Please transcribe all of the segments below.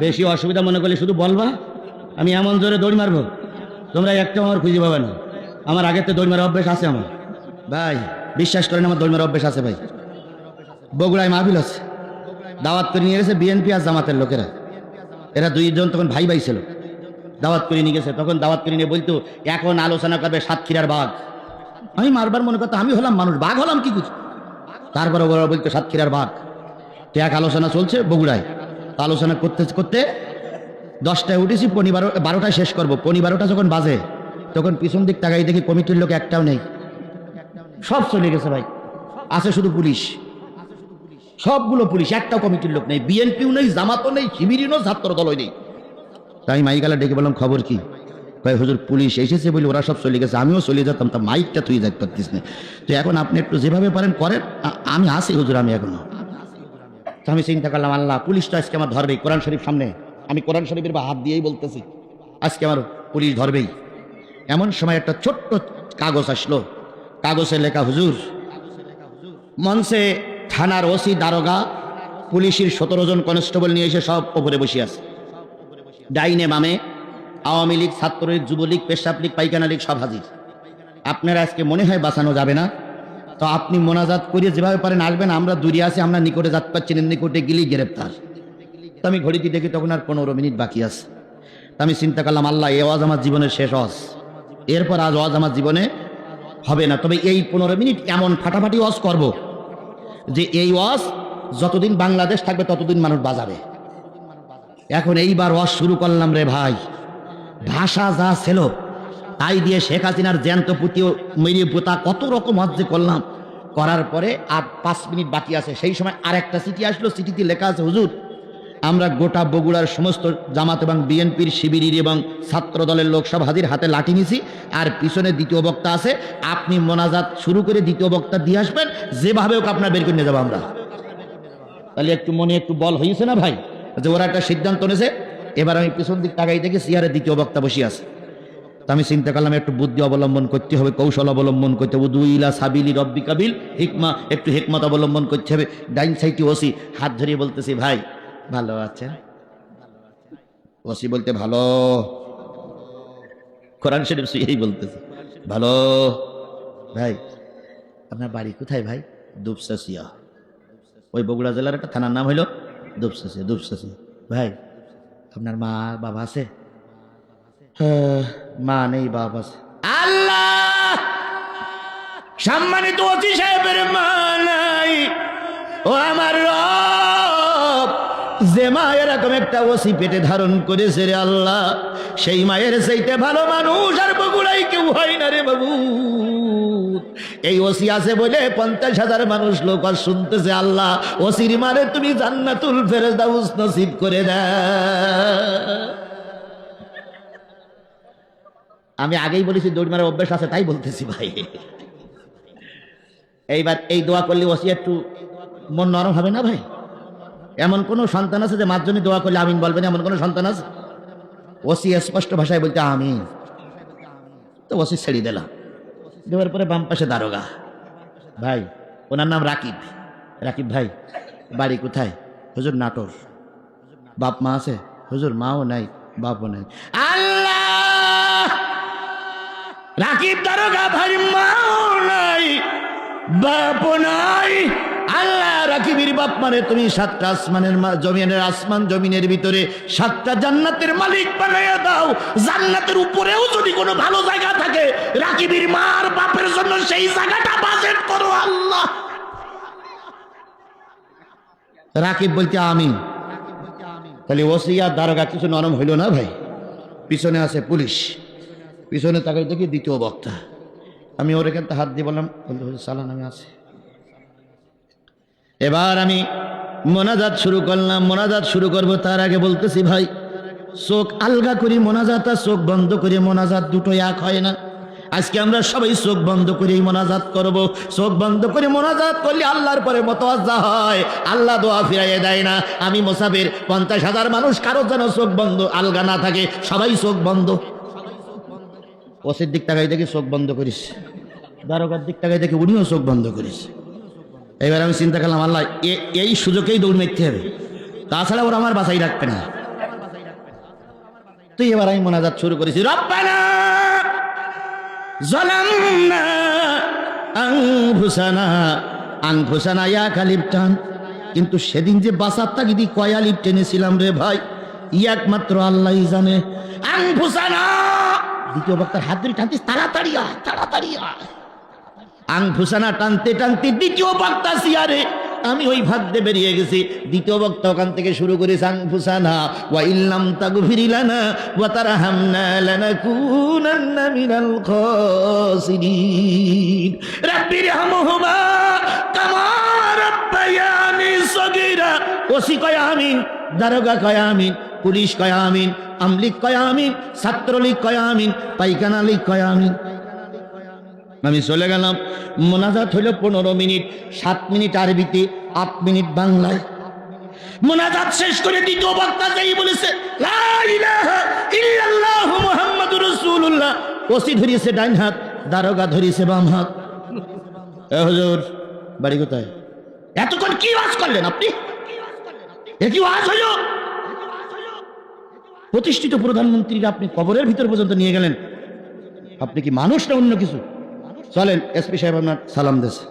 বেশি অসুবিধা মনে করলে শুধু বলবা, আমি এমন জোরে দৌড় মারবো তোমরা একটা আমার খুঁজে পাবে না। আমার আগের তো দৌড় মারা অভ্যেস আছে আমার ভাই, বিশ্বাস করেন আমার দৌড় মারা অভ্যেস আছে ভাই। বগুড়ায় মাহফিল আছে, দাওয়াত করে নিয়ে গেছে বিএনপি আর জামাতের লোকেরা, এরা দুইজন তখন ভাই ভাই ছিল। দাওয়াত করে নিয়ে গেছে, তখন দাওয়াত করে নিয়ে বলতো এখন আলোচনা করবে সাতক্ষীরার বাঘ। আমি মারবার মনে করতো আমি হলাম মানুষ, বাঘ হলাম কি কিছু। তারপরে ওরা বলতো সাতক্ষীরার বাঘ। তো এক আলোচনা চলছে বগুড়ায়, আলোচনা করতে করতে 10টায় উঠেছি, 12টায় শেষ করবো। 12টা যখন বাজে তখন পিছন দিক তাকাই দেখি কমিটির লোক একটাও নেই, সব চলে গেছে ভাই। আছে শুধু পুলিশ, সবগুলো পুলিশ, একটাও কমিটির লোক নেই, বিএনপিও নেই, জামাতও নেই, শিবিরও নেই, ছাত্র দলও নেই। তাই মাইকালা ডেকে বললাম খবর কি? ভাই হুজুর পুলিশ এসেছে বলে ওরা সব চলে গেছে, আমিও চলে যেতাম, তা মাইকটা তুই যাইতে পারতিস না। তো এখন আপনি একটু যেভাবে পারেন করেন, আমি আসি হুজুর, আমি এখনো। তো আমি চিন্তা করলাম আল্লাহ পুলিশ তো আজকে আমার ধরবেই, কোরআন শরীফ সামনে, আমি কোরআন শরীফের বা হাত দিয়েই বলতেছি আজকে আমার পুলিশ ধরবেই। এমন সময় একটা ছোট্ট কাগজ আসলো, কাগজে লেখা হুজুর মঞ্চে থানার ওসি, দারোগা, পুলিশের 17 জন কনস্টেবল নিয়ে এসে সব ওপরে বসে আছে। ডাইনে বামে আওয়ামী লীগ, ছাত্রলীগ, যুবলীগ, পেশাব লীগ, পাইখানা লীগ সব হাজির। আপনারা আজকে মনে হয় বাঁচানো যাবে না, তো আপনি মোনাজাত করিয়ে যেভাবে পারেন আসবেন, আমরা দূরে আছি, আমরা নিকটে যাতে পারছি না, নিকটে গেলেই গ্রেপ্তার। তো আমি ঘড়িতে দেখি তখন আর 15 মিনিট বাকি আছে। তো আমি চিন্তা করলাম আল্লাহ এই ওয়াজ আমার জীবনের শেষ ওয়াজ, এরপর আজ ওয়াজ আমার জীবনে হবে না, তবে এই 15 মিনিট এমন ফাটাফাটি ওয়াজ করব যে এই ওয়াজ যতদিন বাংলাদেশ থাকবে ততদিন মানুষ বাজাবে। এখন এইবার ওয়াজ শুরু করলাম রে ভাই, ভাষা যা ছিল তাই দিয়ে শেখ হাসিনার জ্যান্ত পুঁতিও মেরিয়ে পোতা কত রকম ওয়াজ যে করলাম। করার পরে আর 5 মিনিট বাকি আছে, সেই সময় আরেকটা চিঠি আসলো, চিঠিতে লেখা আছে হুজুর আমরা গোটা বগুড়ার সমস্ত জামাত এবং বিএনপির, শিবিরের এবং ছাত্র দলের লোক সব হাজির, হাতে লাঠি নিছি, আর পিছনে দ্বিতীয় বক্তা আছে, আপনি মোনাজাত শুরু করে দ্বিতীয় বক্তা দিয়ে আসবেন, যেভাবে হোক আপনার বের করে নিয়ে যাবো আমরা। তাহলে একটু মনে একটু বল হয়েছে না ভাই, যে ওরা একটা সিদ্ধান্ত নিয়েছে। এবার আমি পিছন দিক তাকাই দেখি চেয়ারে দ্বিতীয় বক্তা বসে আছে। তা আমি চিন্তা করলাম একটু বুদ্ধি অবলম্বন করতে হবে, কৌশল অবলম্বন করতে হবে, উদুইলা সাবিলি রব্বি কাবিল হিকমা, একটু হিকমত অবলম্বন করতে হবে। ডাইন সাইডে ওসি, হাত ধরিয়ে বলতেছি ভাই ভালো আছেন? ওসি বলতে ভালো, কোরআন শরীফ এই বলতেছে ভালো। ভাই আপনার বাড়ি কোথায়? ভাই দুপসাসিয়া, ওই বগুড়া জেলার একটা থানার নাম হইল দুপসাসিয়া। দুপসাসিয়া। ভাই আপনার মা বাবা আছে? মা নেই, বাপ আছে। আল্লাহ, সম্মানিত ওসি সাহেবের মা নাই, ও আমার রব, যে মা এরকম একটা ওসি পেটে ধারণ করেছে রে আল্লাহ, সেই মায়ের চাইতে ভালো মানুষ আর বগুড়াই কেউ হয় না রে বাবু। এই ওসি আছে বলে 50,000 মানুষ লোক আর শুনতেছে। আল্লাহ ওসির মারে তুমি জান্নাতুল ফেরদাউস নসিব করে দাও। আমি আগেই বলেছি দৌড় মারার অভ্যাস আছে, তাই বলতেছি ভাই। এইবার এই দোয়া করলে ওসি একটু মন নরম হবে না ভাই? এমন কোন সন্তান আছে যে মার জন্য দোয়া করলে আমিন বলবেন? এমন কোন সন্তান আছে? ওসি স্পষ্ট ভাষায় বলতে আমিন। তো ওসি ছেড়ে দিলাম, দেওয়ার পরে বাম পাশে দারোগা ভাই, ওনার নাম রাকিব। রাকিব ভাই বাড়ি কোথায়? হুজুর নাটোর। বাপ মা আছে? হুজুর মাও নাই, বাপও নাই। আল্লাহ, রাকিব দারোগা ভাই মাও নাই, বাপও নাই। আল্লাহ রাকিবের বাপ মানে তুমি 7টা আসমানের জমিনের, আসমান জমিনের ভিতরে 7টা জান্নাতের মালিক বানাইয়া দাও। জান্নাতের উপরেও যদি কোনো ভালো জায়গা থাকে, রাকিবের মার বাপের জন্য সেই জায়গাটা বাজেট করো আল্লাহ। রাকিব বলতে আমিন। তাহলে ওসিয়া দারোগা কিছু নরম হইল না ভাই। পিছনে আছে পুলিশ, পিছনে তাকাই দেখি দ্বিতীয় বক্তা। আমি ওর এখান হাত দিয়ে বললাম সালান আমি আছি। এবার আমি মোনাজাত শুরু করলাম। মোনাজাত শুরু করব তার আগে বলতেছি ভাই, চোখ আলগা করি মোনাজাত আর চোখ বন্ধ করে মোনাজাত দুটো এক হয় না। আজকে আমরা সবাই চোখ বন্ধ করে মোনাজাত করব। চোখ বন্ধ করে মোনাজাত করলে আল্লাহর পরে মতওয়াজ্জা হয়, আল্লাহ দোয়া ফিরাইয়ে দেয় না। আমি মুসাফির, 50,000 মানুষ, কারো যেন চোখ বন্ধ আলগা না থাকে, সবাই চোখ বন্ধ। ওসির দিক তাকাই দেখি চোখ বন্ধ করিস, দারোগার দিক তাকাই দেখি উনিও চোখ বন্ধ করিস। এবার আমি চিন্তা করলাম আল্লাহ এই সুযোগেই দৌড় মারতে হবে, তাছাড়া ওরা আমার বাঁচাই রাখবে না। তো এবার আমি মোনাজাত শুরু করেছি, রব্বানা যালামনা আনফুসানা ইয়া কালিব টান। কিন্তু সেদিন যে বাসার তাগিদি কয়া লিপ টেনেছিলাম রে ভাই, একমাত্র আল্লাহই জানে। আনফুসানা, দ্বিতীয় বক্তার হাত ধরে টানতে, তাড়াতাড়ি আয়, তাড়াতাড়ি আয়। আনফুসানা টানতে টানতে দ্বিতীয় বক্তা সিয়ারে, আমি ওই ভাগ দিয়ে বেরিয়ে গেছি। দ্বিতীয় বক্তা ওখান থেকে শুরু করেছে, আনফুসানা ওয়া ইল্লাম তাগফির লানা ওয়া তারহামনা লানাকুনান্না মিনাল খাসিরিন রাব্বিরহামহুমা কামা রাব্বায়ানি সগীরা। ওসি কয় আমিন, দারোগা কয় আমিন, পুলিশ কয় আমিন, আমলিক কয় আমিন, ছাত্রলীগ কয় আমিন, পাইখানা লীগ কয় আমিন। আমি চলে গেলাম। মোনাজাত হইল 15 মিনিট, 7 মিনিট আরবিতে, 8 মিনিট বাংলায়। মোনাজাত শেষ করে দ্বিতীয় বক্তা যেই বলেছে লা ইলাহা ইল্লাল্লাহু মুহাম্মাদুর রাসূলুল্লাহ, ওসি ধরিয়েছে ডাইন হাত, দারোগা ধরিয়েছে বাম হাত। এ হুজুর, বাড়ি কোথায়? এতক্ষণ কি ওয়াজ করলেন আপনি? এ কি ওয়াজ হইল? প্রতিষ্ঠিত প্রধানমন্ত্রীরা আপনি কবরের ভিতর পর্যন্ত নিয়ে গেলেন। আপনি কি মানুষ না অন্য কিছু? চলেন, এসপি সাহেব আপনার সালাম দিয়েছে।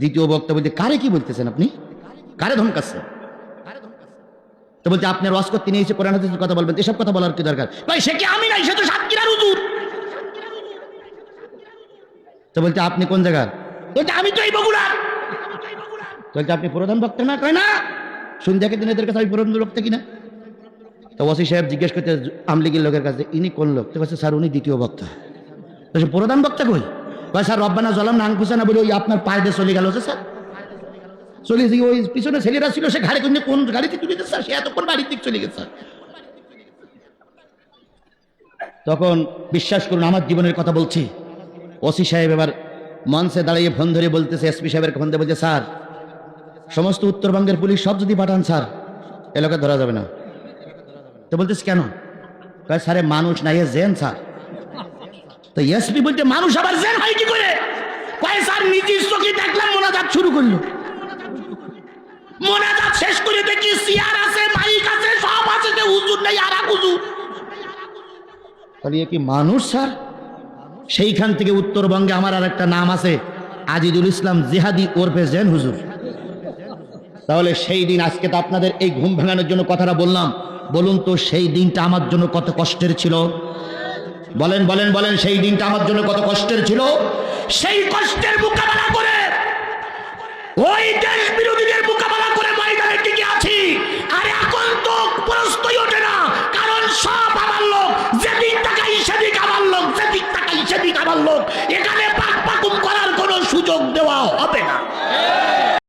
দ্বিতীয় বক্তা বলতে, কারে কি বলতেছেন আপনি? কারে ধমকাচ্ছেন? তো বলতে, আপনার ওয়াজ করতে নিয়ে এসে কোরআন হাদিসের কথা বলবেন, এসব কথা বলার কি দরকার? ভাই সে কি আমি নাই, সে তো সাতক্ষীরার হুজুর। তো বলতে, আপনি কোন জায়গার? বলতে, আমি তো এই বগুড়ার। বলতে, আপনি প্রধান বক্তা না? কয় না, সন্ধ্যাকে দিন এদের কাছে আমি প্রধান বক্তা কিনা। তো ওসি সাহেব জিজ্ঞেস করতে আমলিগের লোকের কাছে, ইনি কোন লোক? তো বলছে, স্যার উনি দ্বিতীয় বক্তা। প্রধান বক্তা কই? ভাই স্যার রব্বানা যালামনা আনফুসানা বলে ওই আপনার পায়ে দিয়ে চলে গেল। স্যার চলে গিয়ে ওই পিছনে ছেলেরা ছিল, সে ঘাড়ে কোন কোন গাড়িতে তুলে গেছে স্যার, সে এতক্ষণ বাড়ির দিক চলে গেছে। তখন বিশ্বাস করুন, আমার জীবনের কথা বলছি। ওসি সাহেব এবার মঞ্চে দাঁড়িয়ে ফোন ধরে বলতেছে, এসপি সাহেবের ফোন দিয়ে বলছে, স্যার সমস্ত উত্তরবঙ্গের পুলিশ সব যদি পাঠান স্যার, এলাকা ধরা যাবে না। তো বলতেছে কেন? কয় স্যারে মানুষ নাই, এ জেন স্যার। তো এসপি বলতে, মানুষ আবার জেন হয় কি করে? কয় স্যার নিজের চোখে দেখলাম, মোনাজাত শুরু করলো। মোনাজাত শেষ করে দেখি চেয়ার আছে, মাইক আছে, সব আছে, যে হুজুর নাই আর এক হুজুর। তাহলে কি মানুষ স্যার? সেইখান থেকে উত্তরবঙ্গে আমার আর একটা নাম আছে, আজিজুল ইসলাম জিহাদি ওরফে জেন হুজুর। তাহলে সেই দিন, আজকে তো আপনাদের এই ঘুম ভাঙানোর জন্য কথাটা বললাম, বলুন তো সেই দিনটা আমার জন্য কত কষ্টের ছিল? বলেন বলেন বলেন, সেই দিনটা আমার জন্য কত কষ্টের ছিল? সেই কষ্টের মোকাবেলা করে, ওই দেশ বিরোধীদের মোকাবেলা করে ময়দানে টিকে আছি। আর এখন তো প্রশ্নই ওঠে না, কারণ সব আমার লোক, যেদিক তাকাই সেদিক আমার লোক, যেদিক তাকাই সেদিক আমার লোক।